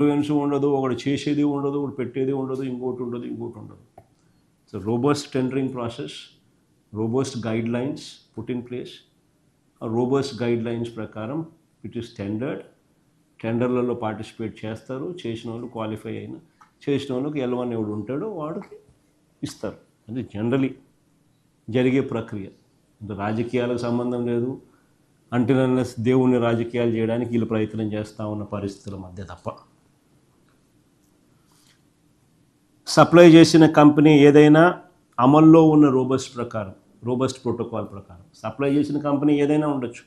Influence ఉండదు, ఒకటి చేసేది ఉండదు, ఒకటి పెట్టేది ఉండదు, ఇంకోటి ఉండదు. So robust tendering process, robust guide lines put in place. ఆ రోబస్ట్ గైడ్ లైన్స్ ప్రకారం ఇట్ ఈస్ టెండర్డ్. టెండర్లలో పార్టిసిపేట్ చేస్తారు, చేసిన వాళ్ళు క్వాలిఫై అయిన, చేసిన వాళ్ళకి L1 ఎవడు ఉంటాడో వాడికి ఇస్తారు. అది జనరలీ జరిగే ప్రక్రియ. రాజకీయాలకు సంబంధం లేదు, అంటే దేవుణ్ణి రాజకీయాలు చేయడానికి వీళ్ళు ప్రయత్నం చేస్తూ ఉన్న పరిస్థితుల మధ్య తప్ప. సప్లై చేసిన కంపెనీ ఏదైనా అమల్లో ఉన్న రోబస్ట్ ప్రోటోకాల్ ప్రకారం సప్లై చేసిన కంపెనీ ఏదైనా ఉండొచ్చు,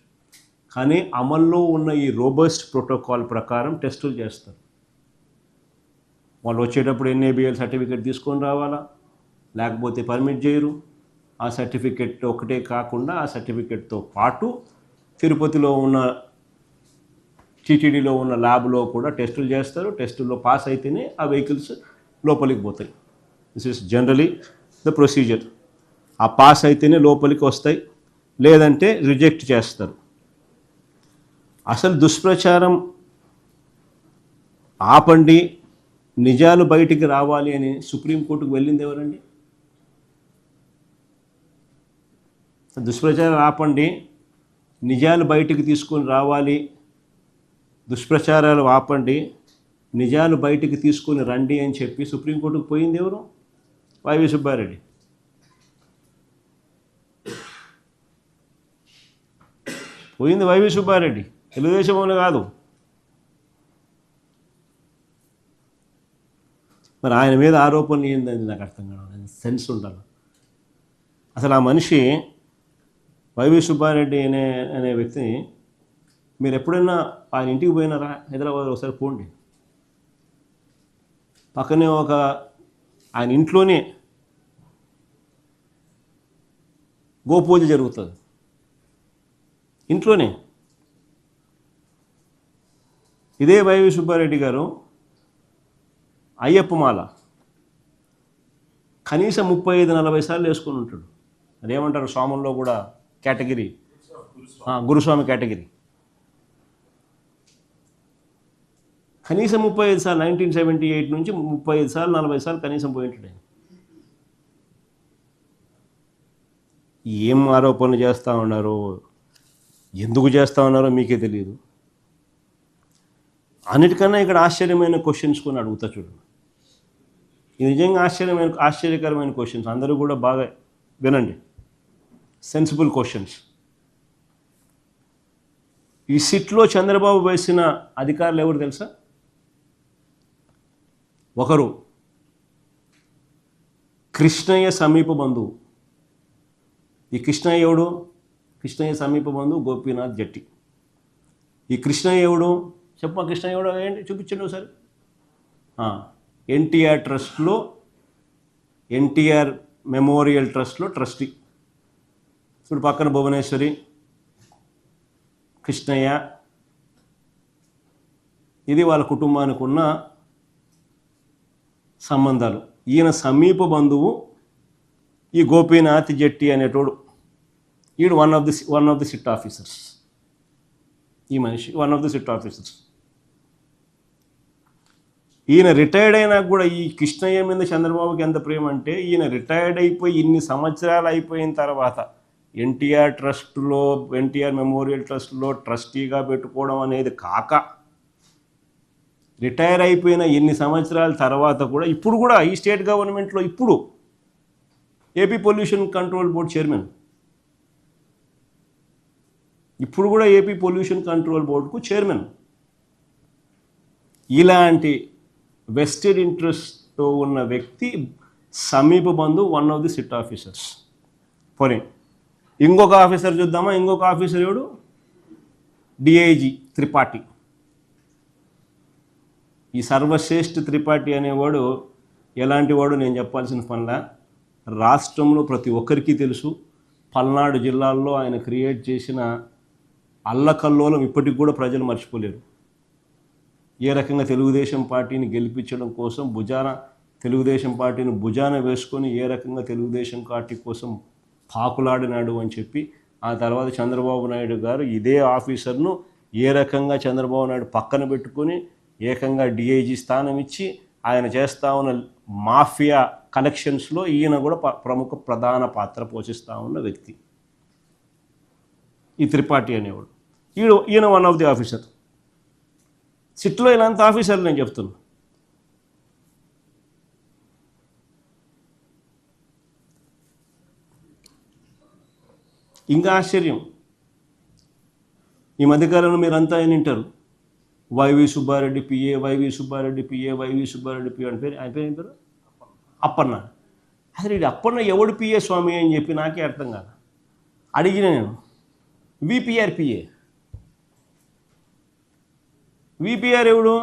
కానీ అమల్లో ఉన్న ఈ రోబస్ట్ ప్రోటోకాల్ ప్రకారం టెస్టులు చేస్తారు. వాళ్ళు వచ్చేటప్పుడు NABL సర్టిఫికేట్ తీసుకొని రావాలా, లేకపోతే పర్మిట్ చేయరు. ఆ సర్టిఫికేట్ ఒకటే కాకుండా ఆ సర్టిఫికేట్తో పాటు తిరుపతిలో ఉన్న TTDలో ఉన్న ల్యాబ్లో కూడా టెస్టులు చేస్తారు. టెస్టుల్లో పాస్ అయితేనే ఆ వెహికల్స్ లోపలికి పోతాయి. This is generally the procedure. ఆ పాస్ అయితేనే లోపలికి వస్తాయి, లేదంటే రిజెక్ట్ చేస్తారు. అసలు దుష్ప్రచారం ఆపండి, నిజాలు బయటికి రావాలి అని సుప్రీంకోర్టుకు వెళ్ళింది ఎవరండి? దుష్ప్రచారం ఆపండి, నిజాలు బయటికి తీసుకొని రావాలి, దుష్ప్రచారాలు ఆపండి, నిజాలు బయటికి తీసుకొని రండి అని చెప్పి సుప్రీంకోర్టుకు పోయింది ఎవరు? వైవి సుబ్బారెడ్డి. పోయింది వైవి సుబ్బారెడ్డి, తెలుగుదేశం వాళ్ళు కాదు. మరి ఆయన మీద ఆరోపణలు ఏందని నాకు అర్థం కాదు. సెన్స్ ఉండాలి. అసలు ఆ మనిషి వైవి సుబ్బారెడ్డి అనే వ్యక్తిని మీరు ఎప్పుడైనా ఆయన ఇంటికి పోయినారా? హైదరాబాద్ ఒకసారి పోండి. పక్కనే ఆయన ఇంట్లోనే గోపూజ జరుగుతుంది. ఇంట్లోనే. ఇదే వైవి సుబ్బారెడ్డి గారు అయ్యప్ప మాల కనీసం 35-40 సార్లు వేసుకొని ఉంటాడు. అదేమంటారు స్వాముల్లో కూడా కేటగిరీ, గురుస్వామి కేటగిరీ. కనీసం 35 సార్లు 1978 నుంచి 35 సార్లు 40 సార్లు కనీసం పోయింటాడు. ఏం ఆరోపణలు చేస్తూ ఉన్నారో, ఎందుకు చేస్తూ ఉన్నారో మీకే తెలియదు. అన్నిటికన్నా ఇక్కడ ఆశ్చర్యమైన క్వశ్చన్స్ కొన్ని అడుగుతా చూడండి. ఇది నిజంగా ఆశ్చర్యకరమైన క్వశ్చన్స్. అందరూ కూడా బాగా వినండి. Sensible questions. ఈ సిట్లో చంద్రబాబు వేసిన అధికారులు ఎవరు తెలుసా? ఒకరు కృష్ణయ్య సమీప బంధువు. ఈ కృష్ణయ్య ఎవడు? కృష్ణయ్య సమీప బంధువు గోపీనాథ్ జట్టి. ఈ కృష్ణయ్య ఎవడు? చెప్ప కృష్ణయ్య ఎవడు ఏంటి చూపించండి ఒకసారి. NTR ట్రస్ట్లో, NTR మెమోరియల్ ట్రస్ట్లో ట్రస్టీ. ఇప్పుడు పక్కన భువనేశ్వరి, కృష్ణయ్య. ఇది వాళ్ళ కుటుంబానికి ఉన్న సంబంధాలు. ఈయన సమీప బంధువు ఈ గోపీనాథ్ జట్టి అనేటోడు. ఈడు one of the SIT officers. ఈ మనిషి one of the SIT officers. ఈయన రిటైర్డ్ అయినా కూడా ఈ కృష్ణయ్య మీద చంద్రబాబుకి ఎంత ప్రేమ అంటే, ఈయన రిటైర్డ్ అయిపోయి ఇన్ని సంవత్సరాలు అయిపోయిన తర్వాత NTR ట్రస్ట్లో, NTR మెమోరియల్ ట్రస్ట్లో ట్రస్టీగా పెట్టుకోవడం అనేది కాక, రిటైర్ అయిపోయిన ఎన్ని సంవత్సరాల తర్వాత కూడా ఇప్పుడు కూడా ఈ స్టేట్ గవర్నమెంట్లో ఇప్పుడు AP pollution control board chairman, ఇప్పుడు కూడా ఏపీ పొల్యూషన్ కంట్రోల్ బోర్డుకు చైర్మన్. ఇలాంటి వెస్టెడ్ ఇంట్రెస్ట్తో ఉన్న వ్యక్తి సమీప బంధువు, one of the SIT officers. పోనీ ఇంకొక ఆఫీసర్ చూద్దామా? ఇంకొక ఆఫీసర్ ఎవడు? DIG త్రిపాఠి. ఈ సర్వశ్రేష్ఠ త్రిపాఠి అనేవాడు ఎలాంటి వాడు నేను చెప్పాల్సిన పనిలా. రాష్ట్రంలో ప్రతి ఒక్కరికి తెలుసు. పల్నాడు జిల్లాల్లో ఆయన క్రియేట్ చేసిన అల్లకల్లోలం ఇప్పటికి కూడా ప్రజలు మర్చిపోలేరు. ఏ రకంగా తెలుగుదేశం పార్టీని గెలిపించడం కోసం తెలుగుదేశం పార్టీని భుజాన వేసుకొని ఏ రకంగా తెలుగుదేశం పార్టీ కోసం పాకులాడినాడు అని చెప్పి, ఆ తర్వాత చంద్రబాబు నాయుడు గారు ఇదే ఆఫీసర్ను ఏ రకంగా చంద్రబాబు నాయుడు పక్కన పెట్టుకొని ఏకంగా డిఐజీ స్థానం ఇచ్చి ఆయన చేస్తూ ఉన్న మాఫియా కనెక్షన్స్లో ఈయన కూడా ప్రధాన పాత్ర పోషిస్తూ ఉన్న వ్యక్తి ఈ త్రిపాఠి అనేవాడు. ఈయన వన్ ఆఫ్ ది ఆఫీసర్. సిట్లో ఇలాంటి ఆఫీసర్లు నేను చెప్తున్నా. ఇంకా ఆశ్చర్యం, ఈ మధ్యకాలంలో మీరంతా ఆయన వింటారు, YV Subba Reddy PA, YV Subba Reddy PA, YV Subba Reddy PA అని పేరు. ఆయన పేరు ఏం పేరు? అప్పన్న. అసలు ఇది అప్పన్న ఎవడు పిఏ స్వామి అని చెప్పి నాకే అర్థం కాదు. అడిగిన నేను విపిఆర్ పిఏ. విపిఆర్ ఎవడు?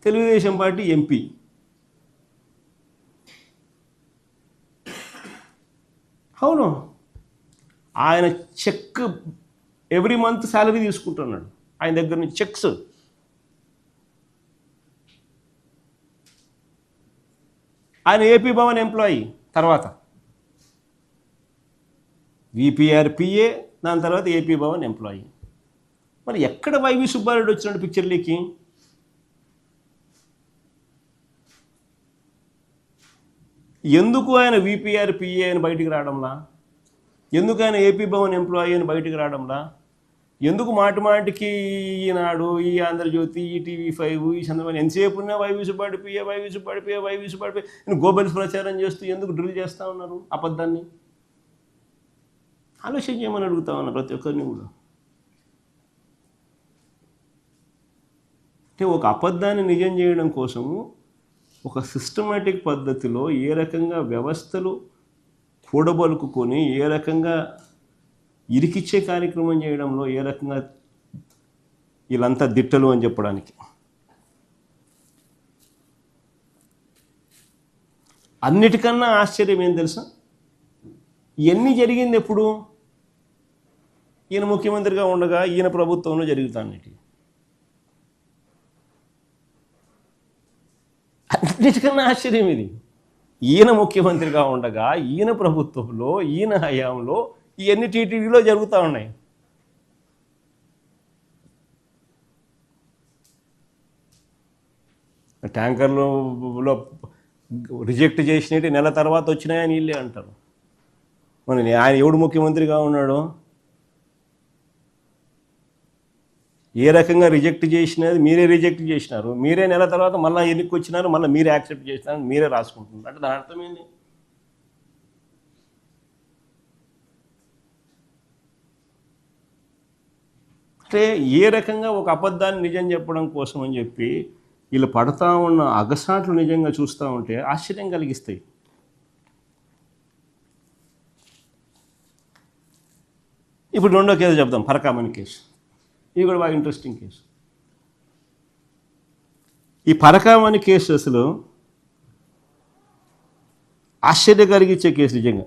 Telugu Desam party MP. అవును, ఆయన చెక్ ఎవ్రీ మంత్ శాలరీ తీసుకుంటున్నాడు ఆయన దగ్గర నుంచి చెక్స్. ఆయన ఏపీ భవన్ ఎంప్లాయీ, తర్వాత విపిఆర్ పిఏ, దాని తర్వాత ఏపీ భవన్ ఎంప్లాయీ. మరి ఎక్కడ వైవి సుబ్బారెడ్డి వచ్చినాడు పిక్చర్లోకి? ఎందుకు ఆయన విపిఆర్ పిఏ అని బయటికి రావడంలా? ఎందుకు ఆయన ఏపీ భవన్ ఎంప్లాయీ అని బయటికి రావడంలా? ఎందుకు మాటికి ఈనాడు, ఈ ఆంధ్రజ్యోతి, ఈ టీవీ5, ఈ చంద్రబాబు ఎంతసేపు ఉన్నా YV Subba Reddy PA, YV Subba Reddy PA, YV Subba Reddy PA Goebbels ప్రచారం చేస్తూ ఎందుకు డ్రిల్ చేస్తూ ఉన్నారు అబద్ధాన్ని? ఆలోచన చేయమని అడుగుతా ఉన్నా ప్రతి ఒక్కరిని కూడా. అంటే ఒక అబద్ధాన్ని నిజం చేయడం కోసము ఒక సిస్టమేటిక్ పద్ధతిలో ఏ రకంగా వ్యవస్థలు కూడబలుకుని, ఏ రకంగా ఇరికిచ్చే కార్యక్రమం చేయడంలో ఏ రకంగా వీళ్ళంతా దిట్టలు అని చెప్పడానికి. అన్నిటికన్నా ఆశ్చర్యం ఏం తెలుసా? ఇవన్నీ జరిగింది ఎప్పుడు? ఈయన ముఖ్యమంత్రిగా ఉండగా, ఈయన ప్రభుత్వంలో జరుగుతాయి. అన్నిటికన్నా ఆశ్చర్యం ఇది. ఈయన ముఖ్యమంత్రిగా ఉండగా, ఈయన ప్రభుత్వంలో, ఈయన హయాంలో ఇవన్నీ టీటీడీలో జరుగుతూ ఉన్నాయి. ట్యాంకర్లో రిజెక్ట్ చేసినట్టు నెల తర్వాత వచ్చినాయని వీళ్ళే అంటారు. మరి ఆయన ఎవడు ముఖ్యమంత్రిగా ఉన్నాడు? ఏ రకంగా రిజెక్ట్ చేసినది మీరే రిజెక్ట్ చేసినారు, మీరే నెల తర్వాత మళ్ళీ ఎన్నికకి వచ్చినారు, మళ్ళీ మీరే యాక్సెప్ట్ చేసినారు, మీరే రాసుకుంటున్నారు. అంటే దాని అర్థం ఏంటి? అంటే ఏ రకంగా ఒక అబద్ధాన్ని నిజం చెప్పడం కోసం అని చెప్పి వీళ్ళు పడతా ఉన్న అగసాట్లు నిజంగా చూస్తూ ఉంటే ఆశ్చర్యం కలిగిస్తాయి. ఇప్పుడు రెండో కేసు చెప్దాం, పరకామణి కేసు. ఇది కూడా బాగా ఇంట్రెస్టింగ్ కేసు. ఈ పరకామణి కేసు అసలు ఆశ్చర్యం కలిగించే కేసు నిజంగా.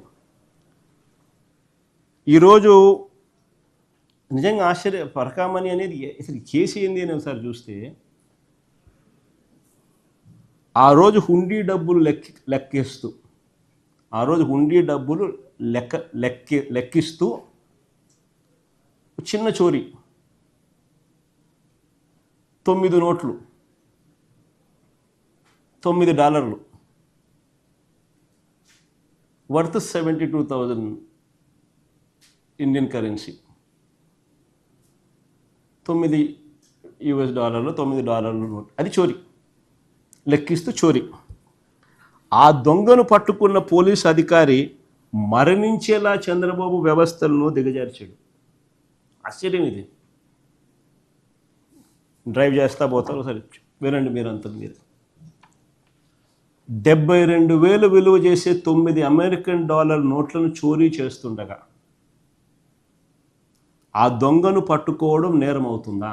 ఈరోజు నిజంగా పరకామణి అనేది అసలు కేసు ఏంది అని ఒకసారి చూస్తే, ఆ రోజు హుండీ డబ్బులు లెక్కిస్తూ, ఆ రోజు హుండీ డబ్బులు లెక్కిస్తూ చిన్న చోరీ, 9 నోట్లు, $9 వర్త్ 72,000 ఇండియన్ కరెన్సీ, $9 నోట్, అది చోరీ, లెక్కిస్తూ చోరీ. ఆ దొంగను పట్టుకున్న పోలీసు అధికారి మరణించేలా చంద్రబాబు వ్యవస్థలను దిగజార్చాడు. ఆశ్చర్యం ఇది. డ్రైవ్ చేస్తా పోతారు, సరే వినండి మీరంతా. మీరు $72,000 విలువ చేసే $9 నోట్లను చోరీ చేస్తుండగా ఆ దొంగను పట్టుకోవడం నేరం అవుతుందా?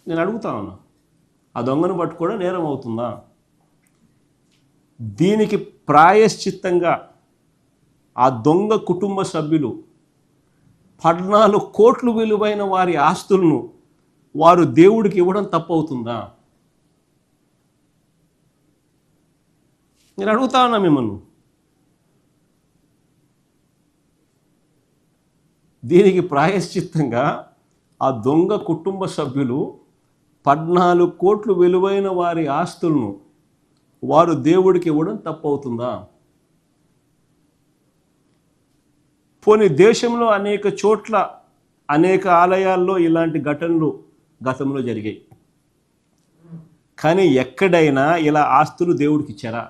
నేను అడుగుతా ఉన్నా, ఆ దొంగను పట్టుకోవడం నేరం అవుతుందా? దీనికి ప్రాయశ్చిత్తంగా ఆ దొంగ కుటుంబ సభ్యులు 14 కోట్లు విలువైన వారి ఆస్తులను వారు దేవుడికి ఇవ్వడం తప్పవుతుందా? నేను అడుగుతా ఉన్నా మిమ్మల్ని. దీనికి ప్రాయశ్చిత్తంగా ఆ ఆ దొంగ కుటుంబ సభ్యులు 14 కోట్లు విలువైన వారి ఆస్తులను వారు దేవుడికి ఇవ్వడం తప్పవుతుందా? పోనీ దేశంలో అనేక చోట్ల అనేక ఆలయాల్లో ఇలాంటి ఘటనలు గతంలో జరిగాయి. కానీ ఎక్కడైనా ఇలా ఆస్తులు దేవుడికి ఇచ్చారా?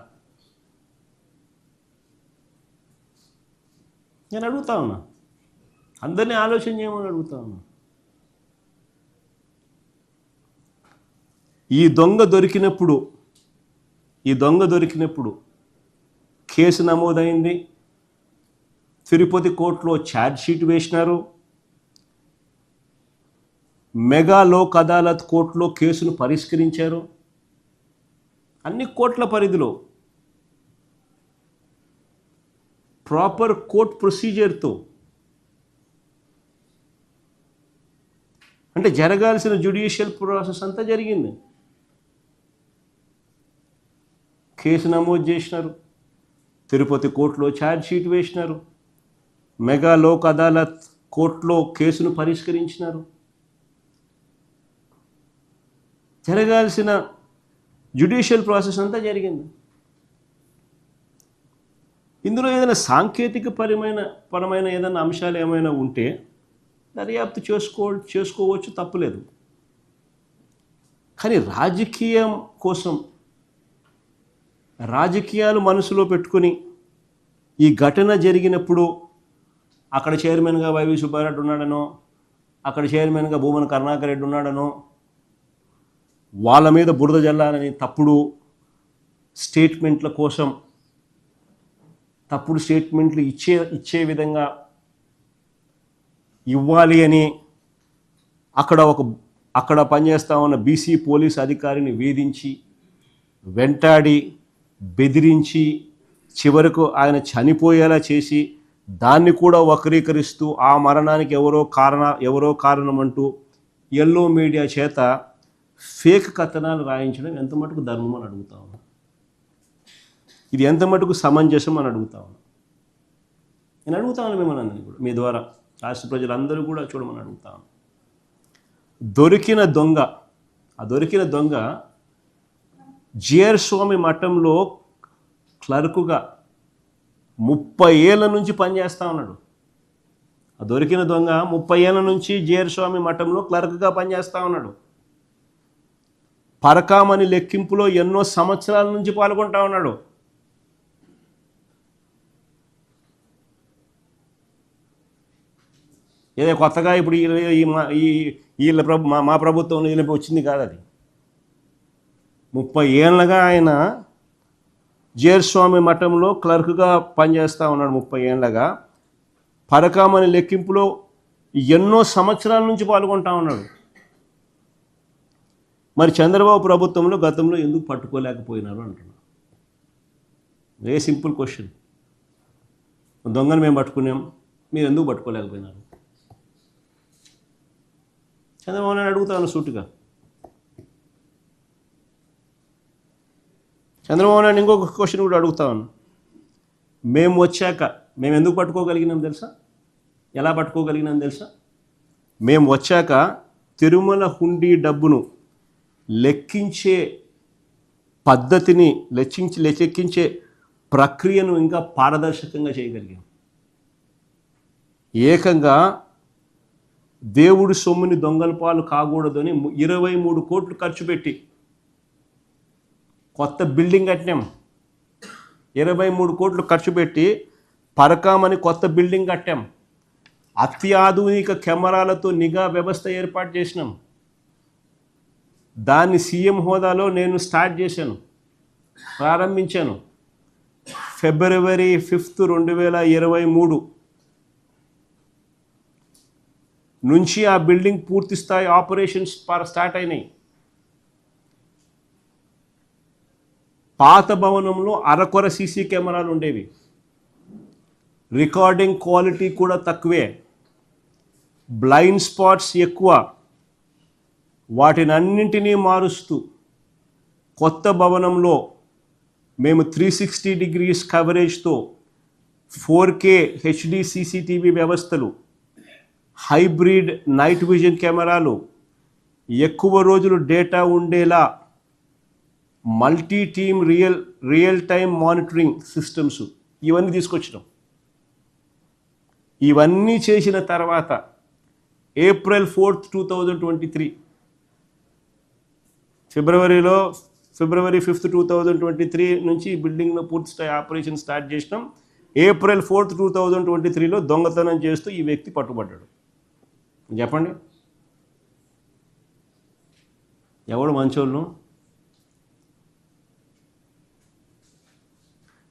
నేను అడుగుతా ఉన్నా, అందరినీ ఆలోచన చేయమని అడుగుతా ఉన్నా. ఈ దొంగ దొరికినప్పుడు కేసు నమోదైంది. తిరుపతి కోర్టులో ఛార్జ్ షీట్ వేసినారు. మెగా లోక్ అదాలత్ కోర్టులో కేసును పరిష్కరించారు. అన్ని కోర్టుల పరిధిలో ప్రాపర్ కోర్ట్ ప్రొసీజర్తో, అంటే జరగాల్సిన జ్యుడిషియల్ ప్రాసెస్ అంతా జరిగింది. కేసు నమోదు చేసినారు, తిరుపతి కోర్టులో ఛార్జ్ షీట్ వేసినారు, మెగా లోక్ అదాలత్ కోర్టులో కేసును పరిష్కరించినారు. జరగాల్సిన జ్యుడిషియల్ ప్రాసెస్ అంతా జరిగింది. ఇందులో ఏదైనా సాంకేతిక పరమైన ఏదైనా అంశాలు ఏమైనా ఉంటే దర్యాప్తు చేసుకోవచ్చు, తప్పులేదు. కానీ రాజకీయం కోసం, రాజకీయాలు మనసులో పెట్టుకుని ఈ ఘటన జరిగినప్పుడు అక్కడ చైర్మన్గా వైవి సుబ్బారెడ్డి ఉన్నాడనో, అక్కడ చైర్మన్గా భూమన కరుణాకర్ రెడ్డి ఉన్నాడనో, వాళ్ళ మీద బురద జల్లాలని తప్పుడు స్టేట్మెంట్ల కోసం, తప్పుడు స్టేట్మెంట్లు ఇచ్చే విధంగా ఇవ్వాలి అని అక్కడ పనిచేస్తా ఉన్న బీసీ పోలీస్ అధికారిని వేధించి, వెంటాడి, బెదిరించి, చివరకు ఆయన చనిపోయేలా చేసి, దాన్ని కూడా వక్రీకరిస్తూ ఆ మరణానికి ఎవరో కారణం అంటూ ఎల్లో మీడియా చేత ఫేక్ కథనాలు రాయించడం ఎంత మటుకు ధర్మం అని అడుగుతా ఉన్నా. ఇది ఎంత మటుకు సమంజసం అని అడుగుతా ఉన్నా. నేను అడుగుతా ఉన్నా మిమ్మల్ని అందరినీ కూడా, మీ ద్వారా రాష్ట్ర ప్రజలందరూ కూడా చూడమని అడుగుతా ఉన్నా. దొరికిన దొంగ జిఆర్ స్వామి మఠంలో క్లర్కుగా 30 ఏళ్ళ నుంచి పనిచేస్తూ ఉన్నాడు. ఆ దొరికిన దొంగ 30 ఏళ్ళ నుంచి జిఆర్ స్వామి మఠంలో క్లర్క్గా పనిచేస్తూ ఉన్నాడు. పరకామణి లెక్కింపులో ఎన్నో సంవత్సరాల నుంచి పాల్గొంటా ఉన్నాడు. ఏదో కొత్తగా ఇప్పుడు మా ప్రభుత్వంలో వీళ్ళ వచ్చింది కాదు అది. 30 ఏళ్ళగా ఆయన జిఆర్ స్వామి మఠంలో క్లర్క్గా పనిచేస్తూ ఉన్నాడు. 30 ఏళ్ళగా పరకామణి లెక్కింపులో ఎన్నో సంవత్సరాల నుంచి పాల్గొంటా ఉన్నాడు. మరి చంద్రబాబు ప్రభుత్వంలో గతంలో ఎందుకు పట్టుకోలేకపోయినారు అంటున్నారు. Very simple question. దొంగను మేము పట్టుకున్నాం, మీరు ఎందుకు పట్టుకోలేకపోయినారు? చంద్రబాబు నాయుడు అడుగుతాను సూటిగా. చంద్రబాబు నాయుడు ఇంకొక క్వశ్చన్ కూడా అడుగుతాను. మేము వచ్చాక మేము ఎందుకు పట్టుకోగలిగినాం తెలుసా? ఎలా పట్టుకోగలిగినాం తెలుసా? మేము వచ్చాక తిరుమల హుండీ డబ్బును లెక్కించే పద్ధతిని, లెక్కించే ప్రక్రియను ఇంకా పారదర్శకంగా చేయగలిగాం. ఏకంగా దేవుడి సొమ్ముని దొంగల పాలు కాకూడదని 23 కోట్లు ఖర్చు పెట్టి కొత్త బిల్డింగ్ కట్టినాం. 23 కోట్లు ఖర్చు పెట్టి పరకామని కొత్త బిల్డింగ్ కట్టాం. అత్యాధునిక కెమెరాలతో నిఘా వ్యవస్థ ఏర్పాటు చేసినాం. దాన్ని సీఎం హోదాలో నేను స్టార్ట్ చేశాను, ప్రారంభించాను. ఫిబ్రవరి 5, 2023 నుంచి ఆ బిల్డింగ్ పూర్తి స్థాయి ఆపరేషన్స్ స్టార్ట్ అయినాయి. పాత భవనంలో అరకొర సీసీ కెమెరాలు ఉండేవి. రికార్డింగ్ క్వాలిటీ కూడా తక్కువే, బ్లైండ్ స్పాట్స్ ఎక్కువ. వాటినన్నింటినీ మారుస్తూ కొత్త భవనంలో మేము 360 degrees కవరేజ్తో 4K HD CCTV వ్యవస్థలు, హైబ్రిడ్ నైట్ విజన్ కెమెరాలు, ఎక్కువ రోజులు డేటా ఉండేలా multi team real time monitoring systems, ఇవన్నీ తీసుకొచ్చినాం. ఇవన్నీ చేసిన తర్వాత April 4th, 2023 ఫిబ్రవరి 5th, 2023 నుంచి ఈ బిల్డింగ్లో పూర్తి స్థాయి ఆపరేషన్ స్టార్ట్ చేసినాం. April 4th, 2023లో దొంగతనం చేస్తూ ఈ వ్యక్తి పట్టుబడ్డాడు. చెప్పండి, ఎవడు మంచోళ్ళు?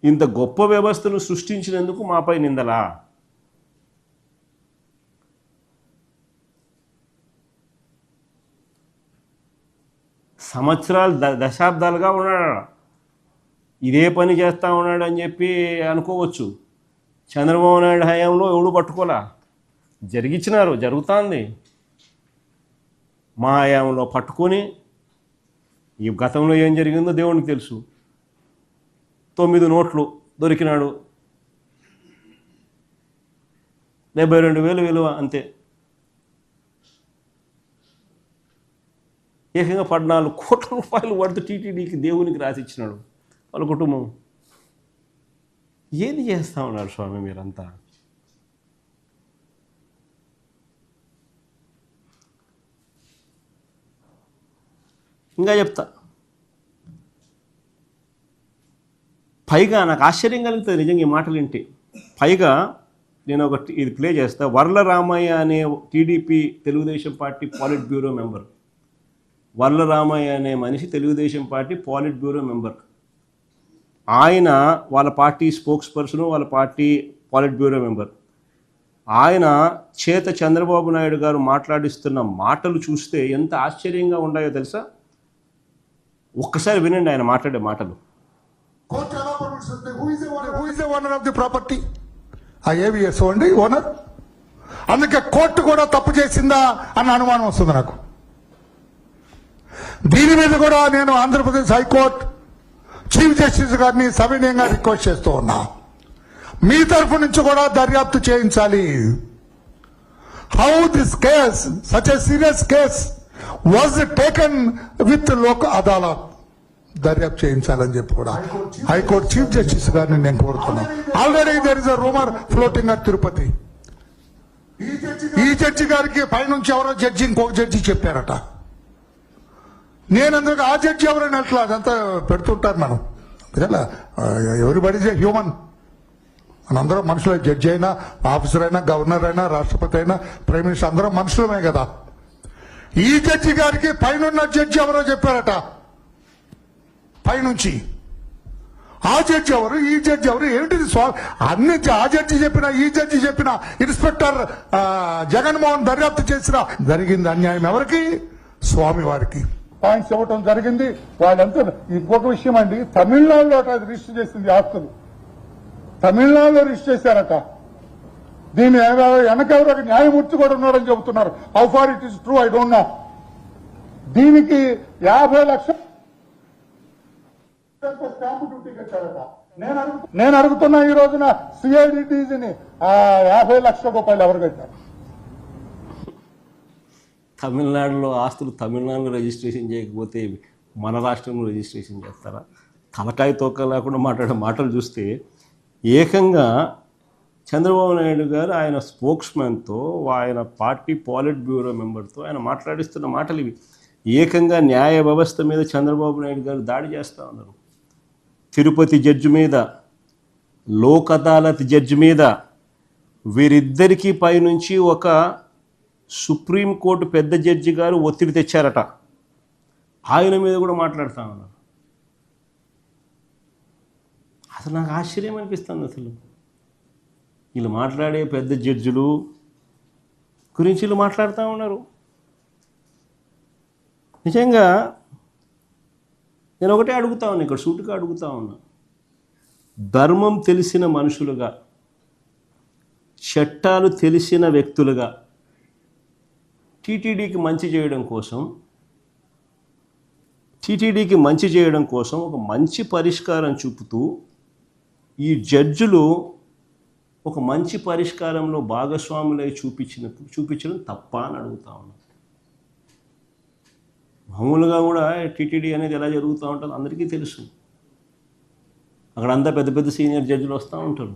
ఇంత గొప్ప వ్యవస్థను సృష్టించినందుకు మాపై నిందలా? సంవత్సరాలు దశాబ్దాలుగా ఉన్నాడు, ఇదే పని చేస్తూ ఉన్నాడు అని చెప్పి అనుకోవచ్చు. చంద్రబాబు నాయుడు హయాంలో ఎవడు పట్టుకోలా, జరుగుతుంది. మా హయాంలో పట్టుకొని ఈ గతంలో ఏం జరిగిందో దేవునికి తెలుసు. 9 నోట్లు దొరికినాడు, 72,000 విలువ అంతే. ఏకంగా 14 కోట్ల రూపాయలు వర్త్ టీటీడీకి దేవునికి రాసిచ్చినాడు వాళ్ళ కుటుంబం. ఏది చేస్తూ ఉన్నారు స్వామి మీరంతా? ఇంకా చెప్తా. పైగా నాకు ఆశ్చర్యం కలుగుతుంది నిజంగా ఈ మాటలు వింటే. పైగా నేను ఇది ప్లే చేస్తా. వర్ల రామయ్య అనే TDP Telugu Desam party politburo member, Varla Ramaiah అనే మనిషి Telugu Desam party politburo member. ఆయన వాళ్ళ పార్టీ స్పోక్స్ పర్సన్, వాళ్ళ పార్టీ పాలిట్ బ్యూరో మెంబర్. ఆయన చేత చంద్రబాబు నాయుడు గారు మాట్లాడిస్తున్న మాటలు చూస్తే ఎంత ఆశ్చర్యంగా ఉన్నాయో తెలుసా? ఒక్కసారి వినండి ఆయన మాట్లాడే మాటలు. ఓనర్ అందుకే కోర్టు కూడా తప్పు చేసిందా అన్న అనుమానం వస్తుంది నాకు. దీని మీద కూడా నేను ఆంధ్రప్రదేశ్ హైకోర్టు చీఫ్ జస్టిస్ గారిని సవినయంగా రిక్వెస్ట్ చేస్తూ ఉన్నా, మీ తరఫు నుంచి కూడా దర్యాప్తు చేయించాలి. How this case, such a serious case was taken with Lok Adalat, దర్యాప్తు చేయించాలని చెప్పి కూడా హైకోర్టు చీఫ్ జస్టిస్ గారిని నేను కోరుతున్నాను. Already there is a rumour floating at Tirupati. ఈ జడ్జి గారికి పైనుంచి ఎవరో జడ్జి ఇంకొక జడ్జి చెప్పారట. నేను అందుకు ఆ జడ్జి ఎవరైనా అట్లా అదంతా పెడుతుంటారు. మనం ఎవరిబడి ఈజ్ ఏ హ్యూమన్, మనందరం మనుషులే. జడ్జి అయినా, ఆఫీసర్ అయినా, గవర్నర్ అయినా, రాష్ట్రపతి అయినా, ప్రైమ్ మినిస్టర్, అందరం మనుషులమే కదా. ఈ జడ్జి గారికి పైన జడ్జి ఎవరో చెప్పారట పైనుంచి. ఆ జడ్జి ఎవరు, ఈ జడ్జి ఎవరు, ఏమిటిది? అన్ని ఆ జడ్జి చెప్పిన, ఈ జడ్జి చెప్పిన, ఇన్స్పెక్టర్ జగన్మోహన్ దర్యాప్తు చేసిన జరిగింది అన్యాయం ఎవరికి? స్వామి వారికి పాయింట్స్ ఇవ్వటం జరిగింది. వాళ్ళంతా ఇంకొక విషయం అండి, తమిళనాడులో రిజిస్టర్ చేసింది ఆస్తులు, తమిళనాడులో రిజిస్టర్ చేశారట. దీని వెనకెవరో ఒక న్యాయమూర్తి కూడా ఉన్నాడని చెబుతున్నారు. How far it is true I don't know. దీనికి 50 లక్షలు స్టాంపు డ్యూటీ కట్టారట. నేను అడుగుతున్నా ఈ రోజున సిఐడిటీని 50 లక్షల రూపాయలు ఎవరు కట్టారు? తమిళనాడులో ఆస్తులు తమిళనాడులో రిజిస్ట్రేషన్ చేయకపోతే మన రాష్ట్రంలో రిజిస్ట్రేషన్ చేస్తారా? తలకాయ తోక లేకుండా మాట్లాడే మాటలు చూస్తే ఏకంగా చంద్రబాబు నాయుడు గారు ఆయన స్పోక్స్మెన్తో, ఆయన పార్టీ పాలిట్ బ్యూరో మెంబర్తో ఆయన మాట్లాడిస్తున్న మాటలు ఇవి. ఏకంగా న్యాయ వ్యవస్థ మీద చంద్రబాబు నాయుడు గారు దాడి చేస్తూ ఉన్నారు. తిరుపతి జడ్జి మీద, లోక్ అదాలత్ జడ్జి మీద, వీరిద్దరికీ పైనుంచి ఒక సుప్రీంకోర్టు పెద్ద జడ్జి గారు ఒత్తిడి తెచ్చారట. ఆయన మీద కూడా మాట్లాడుతూ ఉన్నారు. అసలు నాకు ఆశ్చర్యం అనిపిస్తుంది. అసలు వీళ్ళు మాట్లాడే పెద్ద జడ్జిలు గురించి వీళ్ళు మాట్లాడుతూ ఉన్నారు. నిజంగా నేను ఒకటే అడుగుతా ఉన్నా, ఇక్కడ సూటుగా అడుగుతా ఉన్నా, ధర్మం తెలిసిన మనుషులుగా, చట్టాలు తెలిసిన వ్యక్తులుగా టీటీడీకి మంచి చేయడం కోసం ఒక మంచి పరిష్కారం చూపుతూ ఈ జడ్జిలు ఒక మంచి పరిష్కారంలో భాగస్వాములై చూపించడం తప్ప అని అడుగుతా ఉన్నాను. మామూలుగా కూడా టీటీడీ అనేది ఎలా జరుగుతూ ఉంటుందో అందరికీ తెలుసు. అక్కడ అంతా పెద్ద పెద్ద సీనియర్ జడ్జిలు వస్తూ ఉంటారు.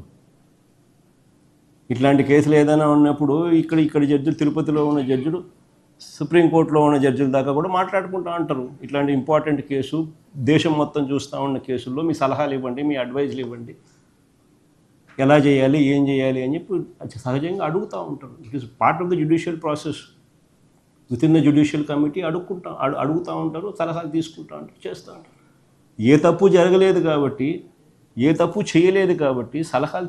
ఇట్లాంటి కేసులు ఏదైనా ఉన్నప్పుడు ఇక్కడ జడ్జిలు, తిరుపతిలో ఉన్న జడ్జిలు సుప్రీంకోర్టులో ఉన్న జడ్జిల దాకా కూడా మాట్లాడుకుంటూ ఉంటారు. ఇట్లాంటి ఇంపార్టెంట్ కేసు, దేశం మొత్తం చూస్తూ ఉన్న కేసుల్లో మీ సలహాలు ఇవ్వండి, మీ అడ్వైజ్లు ఇవ్వండి, ఎలా చేయాలి, ఏం చేయాలి అని చెప్పి సహజంగా అడుగుతూ ఉంటారు. It is part of the judicial process. With in the judicial committee అడుగుతూ ఉంటారు, సలహాలు తీసుకుంటూ ఉంటారు, చేస్తూ ఉంటారు. ఏ తప్పు జరగలేదు కాబట్టి, ఏ తప్పు చేయలేదు కాబట్టి సలహాలు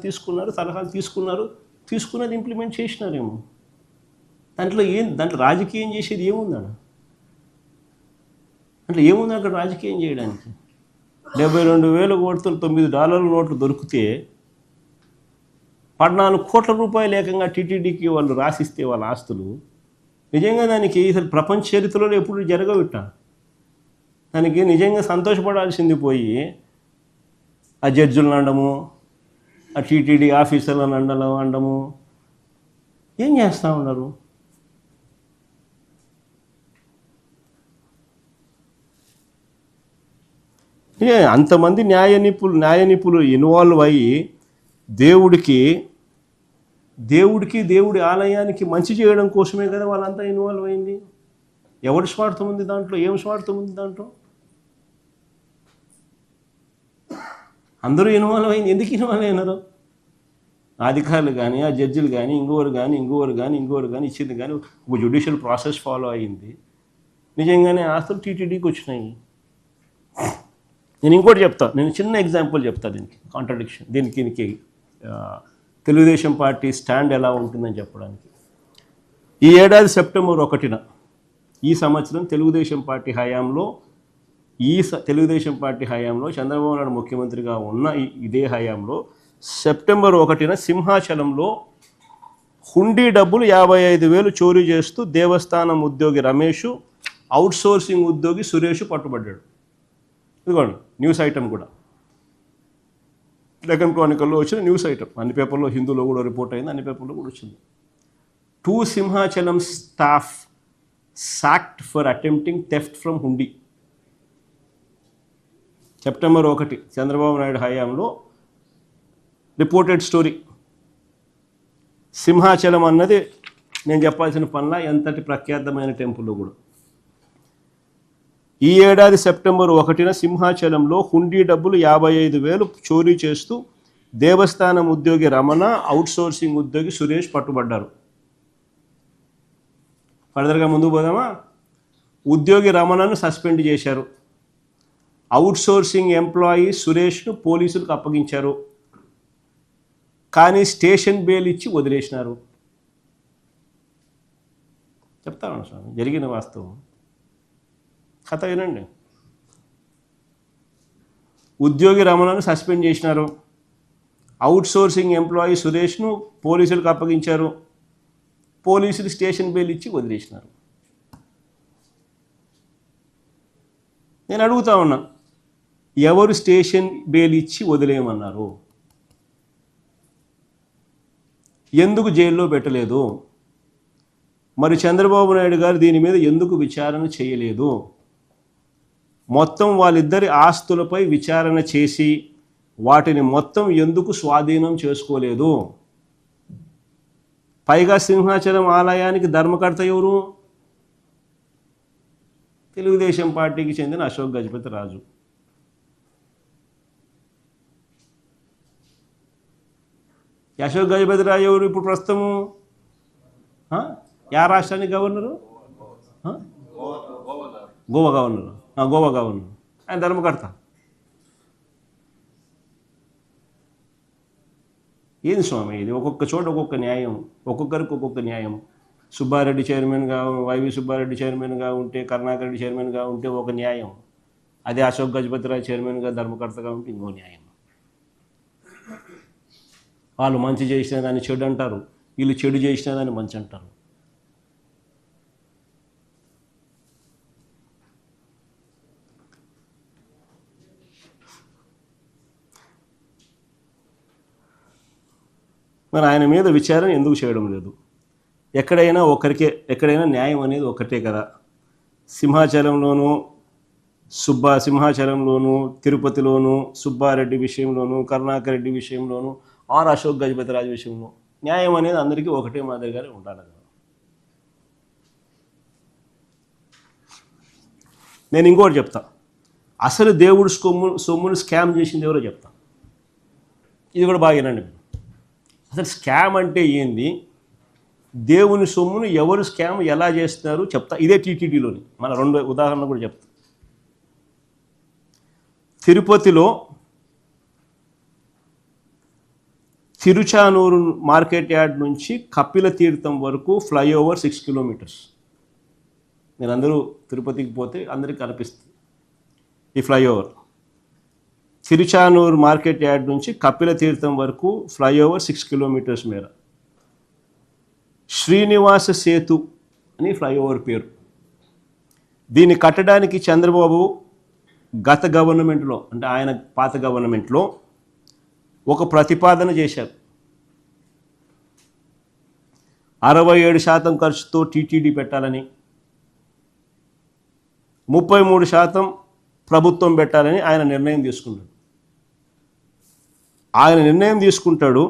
తీసుకున్నది ఇంప్లిమెంట్ చేసినారేమో. దాంట్లో రాజకీయం చేసేది ఏముందన్న? అంటే ఏముంది అక్కడ రాజకీయం చేయడానికి? 72,000 కోట్లు $9 నోట్లు దొరికితే 14 కోట్ల రూపాయలు ఏకంగా టీటీడీకి వాళ్ళు రాసిస్తే వాళ్ళ ఆస్తులు, నిజంగా దానికి అసలు ప్రపంచ చరిత్రలో ఎప్పుడు జరగవిట్ట. దానికి నిజంగా సంతోషపడాల్సింది పోయి ఆ జడ్జులను అనడము, ఆ టీటీడీ ఆఫీసర్లను అనడము ఏం చేస్తూ ఉన్నారు? అంతమంది న్యాయ నిపుణులు ఇన్వాల్వ్ అయ్యి దేవుడి ఆలయానికి మంచి చేయడం కోసమే కదా వాళ్ళంతా ఇన్వాల్వ్ అయింది. ఎవరి స్వార్థం ఉంది దాంట్లో? ఏం స్వార్థం ఉంది దాంట్లో? అందరూ ఇన్వాల్వ్ అయింది. ఎందుకు ఇన్వాల్వ్ అయినారు? అధికారులు కానీ, ఆ జడ్జిలు కానీ, ఇంకోరు కానీ ఇచ్చింది కానీ ఒక జ్యుడిషియల్ ప్రాసెస్ ఫాలో అయ్యింది. నిజంగానే ఆస్తులు టీటీడీకి వచ్చినాయి. నేను ఇంకోటి నేను చిన్న ఎగ్జాంపుల్ చెప్తా దీనికి కాంట్రడిక్షన్, దీనికి తెలుగుదేశం పార్టీ స్టాండ్ ఎలా ఉంటుందని చెప్పడానికి. ఈ ఏడాది సెప్టెంబర్ 1న ఈ సంవత్సరం తెలుగుదేశం పార్టీ హయాంలో చంద్రబాబు నాయుడు ముఖ్యమంత్రిగా ఉన్న ఇదే హయాంలో సెప్టెంబర్ 1న సింహాచలంలో హుండీ డబ్బులు 55,000 చోరీ చేస్తూ దేవస్థానం ఉద్యోగి రమేష్, అవుట్సోర్సింగ్ ఉద్యోగి సురేష్ పట్టుబడ్డాడు. ఇదిగోండి న్యూస్ ఐటమ్ కూడా, డెక్కన్ క్రానికల్లో వచ్చిన న్యూస్ ఐటమ్. అన్ని పేపర్లో, హిందూలో కూడా రిపోర్ట్ అయింది, అన్ని పేపర్లో కూడా వచ్చింది. 2 Simhachalam staff sacked for attempting theft from hundi. September 1 Chandrababu Naidu హయాంలో రిపోర్టెడ్ స్టోరీ. సింహాచలం అన్నది నేను చెప్పాల్సిన పనిలా ఎంతటి ప్రఖ్యాతమైన టెంపుల్లో కూడా. ఈ ఏడాది సెప్టెంబర్ 1న సింహాచలంలో హుండీ డబ్బులు 55,000 చోరీ చేస్తూ దేవస్థానం ఉద్యోగి రమణ, అవుట్సోర్సింగ్ ఉద్యోగి సురేష్ పట్టుబడ్డారు. ఫర్దర్గా ముందుకు పోదామా? ఉద్యోగి రమణను సస్పెండ్ చేశారు. అవుట్సోర్సింగ్ ఎంప్లాయీ సురేష్ను పోలీసులకు అప్పగించారు. కానీ స్టేషన్ బెయిల్ ఇచ్చి వదిలేసినారు. చెప్తాను స్వామి, జరిగిన వాస్తవం కథ వినండి. ఉద్యోగి రమణను సస్పెండ్ చేసినారు. అవుట్సోర్సింగ్ ఎంప్లాయీ సురేష్ను పోలీసులకు అప్పగించారు. పోలీసులు స్టేషన్ బెయిల్ ఇచ్చి వదిలేసినారు. నేను అడుగుతా ఉన్నా, ఎవరు స్టేషన్ బెయిల్ ఇచ్చి వదిలేయమన్నారు? ఎందుకు జైల్లో పెట్టలేదు? మరి చంద్రబాబు నాయుడు గారు దీని మీద ఎందుకు విచారణ చేయలేదు? మొత్తం వాళ్ళిద్దరి ఆస్తులపై విచారణ చేసి వాటిని మొత్తం ఎందుకు స్వాధీనం చేసుకోలేదు? పైగా సింహాచలం ఆలయానికి ధర్మకర్త ఎవరు? తెలుగుదేశం పార్టీకి చెందిన అశోక్ గజపతి రాజు. అశోక్ గజపతి రాజు ఎవరు ఇప్పుడు ప్రస్తుతము? యా రాష్ట్రానికి గవర్నరు? గోవా గవర్నరు. ఆయన ధర్మకర్త. ఏంది స్వామి ఇది? ఒక్కొక్క చోట ఒక్కొక్క న్యాయం, ఒక్కొక్కరికి ఒక్కొక్క న్యాయం. సుబ్బారెడ్డి చైర్మన్గా, వైవి సుబ్బారెడ్డి చైర్మన్గా ఉంటే, కరుణాకర్ రెడ్డి చైర్మన్గా ఉంటే ఒక న్యాయం. అదే అశోక్ గజపతిరాజు చైర్మన్గా, ధర్మకర్తగా ఉంటే ఇంకో న్యాయం. వాళ్ళు మంచి చేసినా దాన్ని చెడు అంటారు, వీళ్ళు చెడు చేసినా దాన్ని మంచి అంటారు. మరి ఆయన మీద విచారణ ఎందుకు చేయడం లేదు? ఎక్కడైనా న్యాయం అనేది ఒకటే కదా. సింహాచలంలోనూ తిరుపతిలోను, సుబ్బారెడ్డి విషయంలోనూ, కరుణాకర్ రెడ్డి విషయంలోనూ, ఆర్ అశోక్ గజపతిరాజు విషయంలో న్యాయం అనేది అందరికీ ఒకటే మాదిరిగానే ఉండాలి కదా. నేను ఇంకోటి చెప్తా, అసలు దేవుడు సొమ్మును స్కామ్ చేసింది ఎవరో చెప్తా. ఇది కూడా బాగా వినండి. అసలు స్కామ్ అంటే ఏంది, దేవుని సొమ్మును ఎవరు స్కామ్ ఎలా చేస్తున్నారు చెప్తా. ఇదే టీటీడీలోని మన 2 ఉదాహరణ కూడా చెప్తా. తిరుపతిలో తిరుచానూరు మార్కెట్ యార్డ్ నుంచి కపిల తీర్థం వరకు ఫ్లైఓవర్ 6 కిలోమీటర్స్. నేను అందరూ తిరుపతికి పోతే అందరికీ కనిపిస్తుంది ఈ ఫ్లైఓవర్. తిరుచానూరు మార్కెట్ యార్డ్ నుంచి కపిల తీర్థం వరకు ఫ్లైఓవర్ 6 కిలోమీటర్స్ మేర. శ్రీనివాస సేతు అని ఫ్లైఓవర్ పేరు. దీన్ని కట్టడానికి చంద్రబాబు గత గవర్నమెంట్లో, అంటే ఆయన పాత గవర్నమెంట్లో ఒక ప్రతిపాదన చేశారు. 67% ఖర్చుతో టీటీడీ పెట్టాలని, 33% ప్రభుత్వం పెట్టాలని ఆయన నిర్ణయం తీసుకున్నాడు. ఆయన నిర్ణయం తీసుకుంటాడు.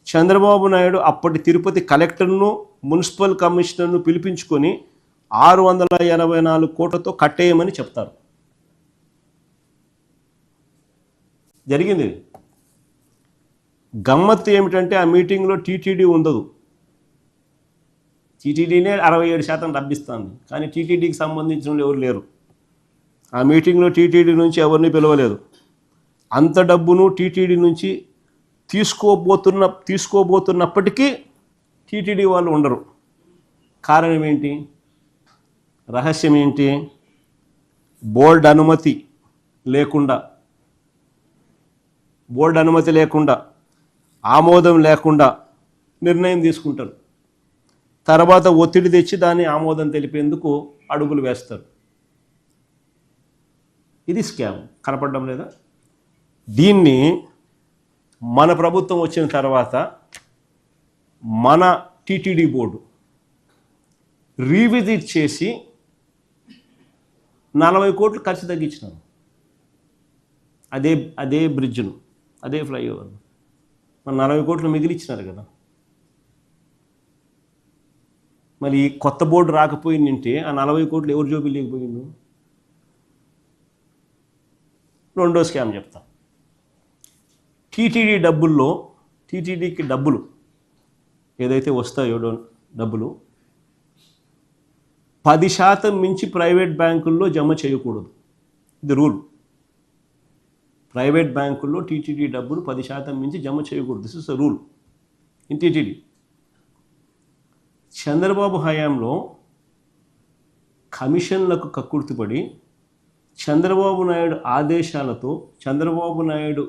చంద్రబాబు నాయుడు అప్పటి తిరుపతి కలెక్టర్ను, మున్సిపల్ కమిషనర్ను పిలిపించుకొని 684 కోట్లతో కట్టేయమని చెప్తారు. జరిగింది. గమ్మత్తు ఏమిటంటే ఆ మీటింగ్లో టీటీడీ ఉండదు. టీటీడీనే 67% డబ్బిస్తుంది, కానీ టీటీడీకి సంబంధించిన వాళ్ళు ఎవరు లేరు. ఆ మీటింగ్లో టీటీడీ నుంచి ఎవరిని పిలవలేదు. అంత డబ్బును టీటీడీ నుంచి తీసుకోబోతున్నప్పటికీ టీటీడీ వాళ్ళు ఉండరు. కారణం ఏంటి? రహస్యం ఏంటి? బోర్డు అనుమతి లేకుండా ఆమోదం లేకుండా నిర్ణయం తీసుకుంటారు. తర్వాత ఒత్తిడి తెచ్చి దాన్ని ఆమోదం తెలిపేందుకు అడుగులు వేస్తారు. ఇది స్కామ్. కనపడడం లేదా? దీన్ని మన ప్రభుత్వం వచ్చిన తర్వాత మన టీటీడీ బోర్డు రీవిజిట్ చేసి 40 కోట్లు ఖర్చు తగ్గించినారు. అదే బ్రిడ్జ్ను, అదే ఫ్లైఓవర్ మన 40 కోట్లు మిగిలిచ్చినారు కదా. మరి కొత్త బోర్డు రాకపోయిందంటే ఆ 40 కోట్లు ఎవరు జోబిలేకపోయిండు? రెండో స్కామ్ చెప్తా. టీటీడీకి డబ్బులు ఏదైతే వస్తాయో డబ్బులు 10% మించి ప్రైవేట్ బ్యాంకుల్లో జమ చేయకూడదు. ఇది రూల్. ప్రైవేట్ బ్యాంకుల్లో టీటీడీ డబ్బులు 10% మించి జమ చేయకూడదు. This is the rule in TTD. Chandrababu హయాంలో కమిషన్లకు కక్కుర్తిపడి చంద్రబాబు నాయుడు ఆదేశాలతో చంద్రబాబు నాయుడు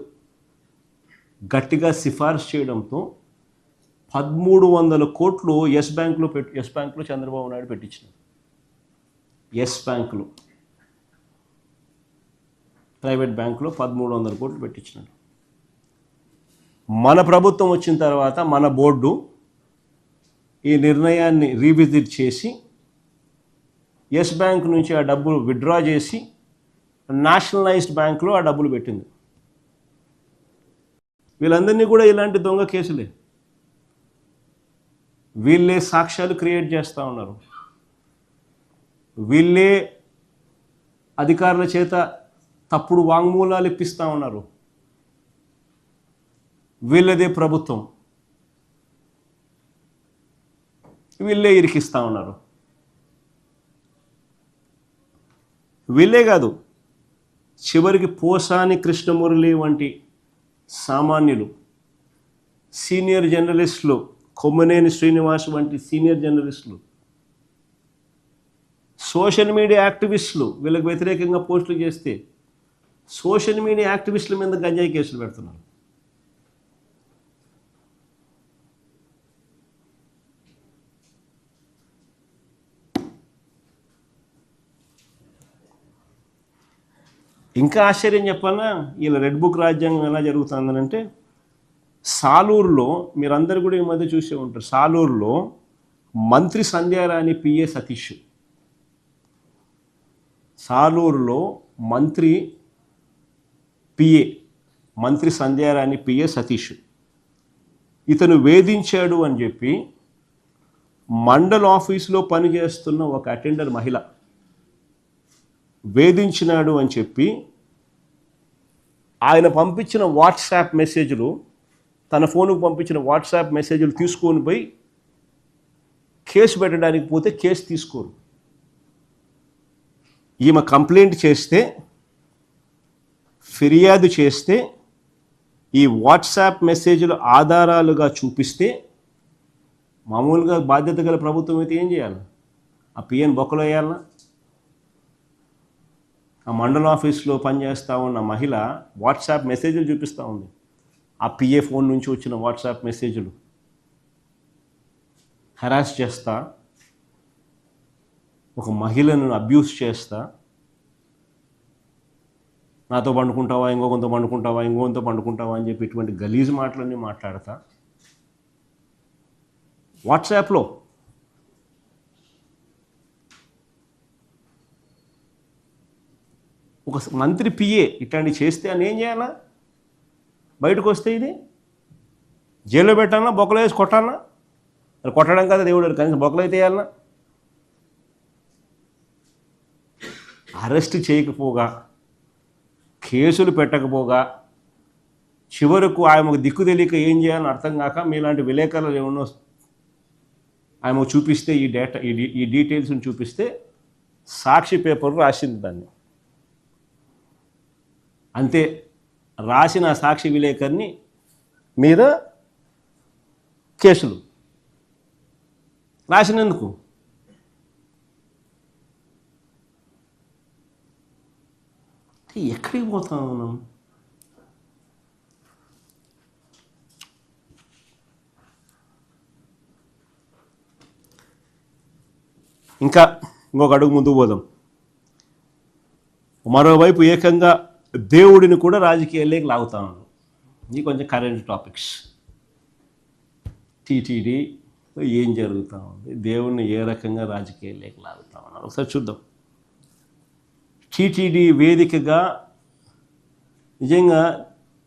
గట్టిగా సిఫార్సు చేయడంతో 1300 కోట్లు ఎస్ బ్యాంకులో చంద్రబాబు నాయుడు పెట్టించినారు. ఎస్ బ్యాంకులో, ప్రైవేట్ బ్యాంకులో 1300 కోట్లు పెట్టించినాడు. మన ప్రభుత్వం వచ్చిన తర్వాత మన బోర్డు ఈ నిర్ణయాన్ని రీవిజిట్ చేసి ఎస్ బ్యాంక్ నుంచి ఆ డబ్బులు విత్డ్రా చేసి నేషనలైజ్డ్ బ్యాంకులో ఆ డబ్బులు పెట్టింది. వీళ్ళందరినీ కూడా ఇలాంటి దొంగ కేసులే. వీళ్ళే సాక్ష్యాలు క్రియేట్ చేస్తూ ఉన్నారు. వీళ్ళే అధికారుల చేత తప్పుడు వాంగ్మూలాలు ఇప్పిస్తూ ఉన్నారు. వీళ్ళదే ప్రభుత్వం. వీళ్ళే ఇరికిస్తూ ఉన్నారు. వీళ్ళే కాదు, చివరికి పోసాని కృష్ణమురళి వంటి సామాన్యులు, సీనియర్ జర్నలిస్టులు, కొమ్మనేని శ్రీనివాస్ వంటి సీనియర్ జర్నలిస్టులు, సోషల్ మీడియా యాక్టివిస్టులు వీళ్ళకి వ్యతిరేకంగా పోస్టులు చేస్తే సోషల్ మీడియా యాక్టివిస్టుల మీద గంజాయి కేసులు పెడుతున్నారు. ఇంకా ఆశ్చర్యం చెప్పాలన్నా, వీళ్ళ రెడ్ బుక్ రాజ్యాంగం ఎలా జరుగుతుందనంటే సాలూరులో మీరందరూ కూడా ఈ మధ్య చూసే ఉంటారు, సాలూరులో మంత్రి సంధ్యారాణి పిఏ సతీష్, సాలూరులో మంత్రి సంధ్యారాణి పిఏ సతీష్ ఇతను వేధించాడు అని చెప్పి మండల ఆఫీసులో పనిచేస్తున్న ఒక అటెండర్ మహిళ వేధించినాడు అని చెప్పి ఆయన పంపించిన వాట్సాప్ మెసేజ్లు, తన ఫోన్కు పంపించిన వాట్సాప్ మెసేజ్లు తీసుకొని పోయి కేసు పెట్టడానికి పోతే కేసు తీసుకోరు. ఈమె కంప్లైంట్ చేస్తే, ఫిర్యాదు చేస్తే, ఈ వాట్సాప్ మెసేజ్లు ఆధారాలుగా చూపిస్తే, మామూలుగా బాధ్యత గల ప్రభుత్వం అయితే ఏం చేయాలి? ఆ పిఎన్ బొక్కలో వేయాలన్నా? ఆ మండల ఆఫీస్లో పనిచేస్తూ ఉన్న మహిళ వాట్సాప్ మెసేజ్లు చూపిస్తూ ఉంది, ఆ పిఏ ఫోన్ నుంచి వచ్చిన వాట్సాప్ మెసేజ్లు. హెరాస్ చేస్తా, ఒక మహిళను అబ్యూస్ చేస్తా, నాతో పండుకుంటావా, ఇంకొకరితో పండుకుంటావా అని చెప్పి ఇటువంటి గలీజ్ మాటలన్నీ మాట్లాడతా వాట్సాప్లో. ఒక మంత్రి పిఏ ఇట్లాంటివి చేస్తే అని ఏం చేయాలా? బయటకు వస్తే ఇది జైల్లో పెట్టాలన్నా, బొక్కలు వేసి కొట్టాలన్నా? అది కొట్టడం కదా దేవుడు, కనీసం బొక్కలు అయితే వేయాలన్నా? అరెస్ట్ చేయకపోగా, కేసులు పెట్టకపోగా, చివరకు ఆమెకు దిక్కు తెలియక ఏం చేయాలని అర్థం కాక మీలాంటి విలేకరులు ఏమన్నా ఆమె చూపిస్తే, ఈ డీటెయిల్స్ని చూపిస్తే సాక్షి పేపర్ రాసింది దాన్ని. అంతే, రాసిన సాక్షి విలేకరిని మీద కేసులు రాసినందుకు. ఎక్కడికి పోతాం మనం? ఇంకొక అడుగు ముందుకు పోదాం. మరోవైపు ఏకంగా దేవుడిని కూడా రాజకీయాల్లోకి లాగుతా ఉన్నాం. ఇది కొంచెం కరెంట్ టాపిక్స్. టీటీడీ ఏం జరుగుతూ ఉంది, దేవుడిని ఏ రకంగా రాజకీయాల్లోకి లాగుతా ఉన్నారు ఒకసారి చూద్దాం. టీటీడీ వేదికగా నిజంగా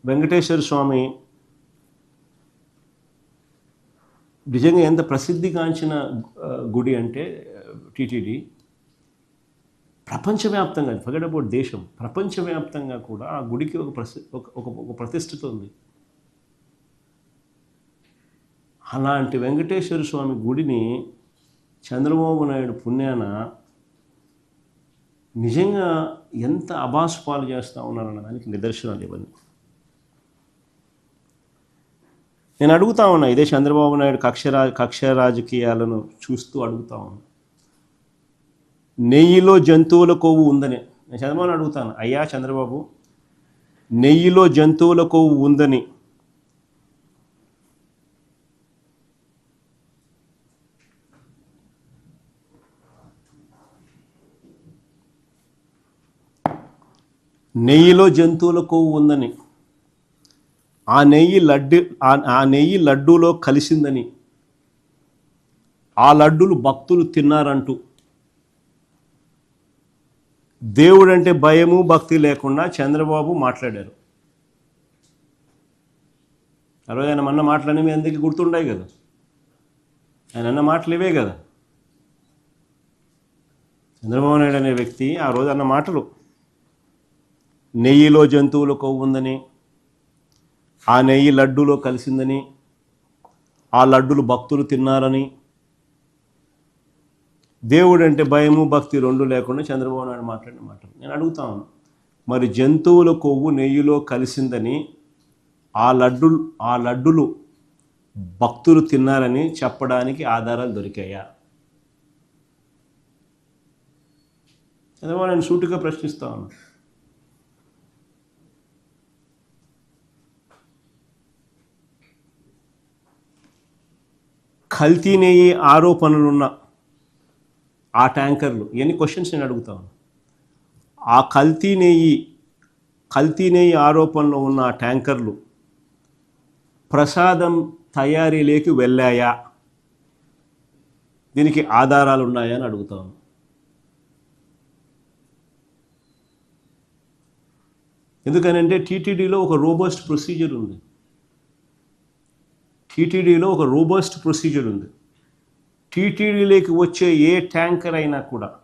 వెంకటేశ్వర స్వామి నిజంగా ఎంత ప్రసిద్ధిగాంచిన గుడి అంటే టీటీడీ ప్రపంచవ్యాప్తంగా, ఫర్గెట్ అబౌట్ దేశం, ప్రపంచవ్యాప్తంగా కూడా ఆ గుడికి ఒక ప్రతిష్ఠిత ఉంది. అలాంటి వెంకటేశ్వర స్వామి గుడిని చంద్రబాబు నాయుడు పుణ్యాన నిజంగా ఎంత అబాసుపాలు చేస్తూ ఉన్నారన్న దానికి నిదర్శనాలు ఇవన్నీ. నేను అడుగుతా ఉన్నా, ఇదే చంద్రబాబు నాయుడు కక్ష రాజకీయాలను చూస్తూ అడుగుతా ఉన్నా, నెయ్యిలో జంతువుల కొవ్వు ఉందని నేను చంద్రబాబుని అడుగుతాను. అయ్యా చంద్రబాబు, నెయ్యిలో జంతువుల కొవ్వు ఉందని ఆ నెయ్యి లడ్డూలో కలిసిందని, ఆ లడ్డూలు భక్తులు తిన్నారంటూ దేవుడంటే భయము భక్తి లేకుండా చంద్రబాబు మాట్లాడారు. ఆ రోజు ఆయన అన్న మాటలన్నీ మీ అందరికీ గుర్తుంటాయి కదా. ఆయన అన్న మాటలు ఇవే కదా. చంద్రబాబు నాయుడు అనే వ్యక్తి ఆ రోజు అన్న మాటలు, నెయ్యిలో జంతువుల కొవ్వు ఉందని, ఆ నెయ్యి లడ్డూలో కలిసిందని, ఆ లడ్డులు భక్తులు తిన్నారని, దేవుడు అంటే భయము భక్తి రెండు లేకుండా చంద్రబాబు నాయుడు మాట్లాడిన మాటలు. నేను అడుగుతాను, మరి జంతువుల కొవ్వు నెయ్యిలో కలిసిందని, ఆ లడ్డులు భక్తులు తిన్నారని చెప్పడానికి ఆధారాలు దొరికాయా? చంద్రబాబు నేను సూటిగా ప్రశ్నిస్తాను. కల్తీ నెయ్యి ఆరోపణలున్న ఆ ట్యాంకర్లు, ఎన్ని క్వశ్చన్స్ నేను అడుగుతాను. ఆ కల్తీ నెయ్యి ఆరోపణలో ఉన్న ఆ ట్యాంకర్లు ప్రసాదం తయారీలోకి వెళ్ళాయా? దీనికి ఆధారాలు ఉన్నాయా అని అడుగుతాను. ఎందుకనంటే టీటీడీలో ఒక రోబస్ట్ ప్రొసీజర్ ఉంది. టీటీడీలో ఒక రోబస్ట్ ప్రొసీజర్ ఉంది. టీటీడీలోకి వచ్చే ఏ ట్యాంకర్ అయినా కూడా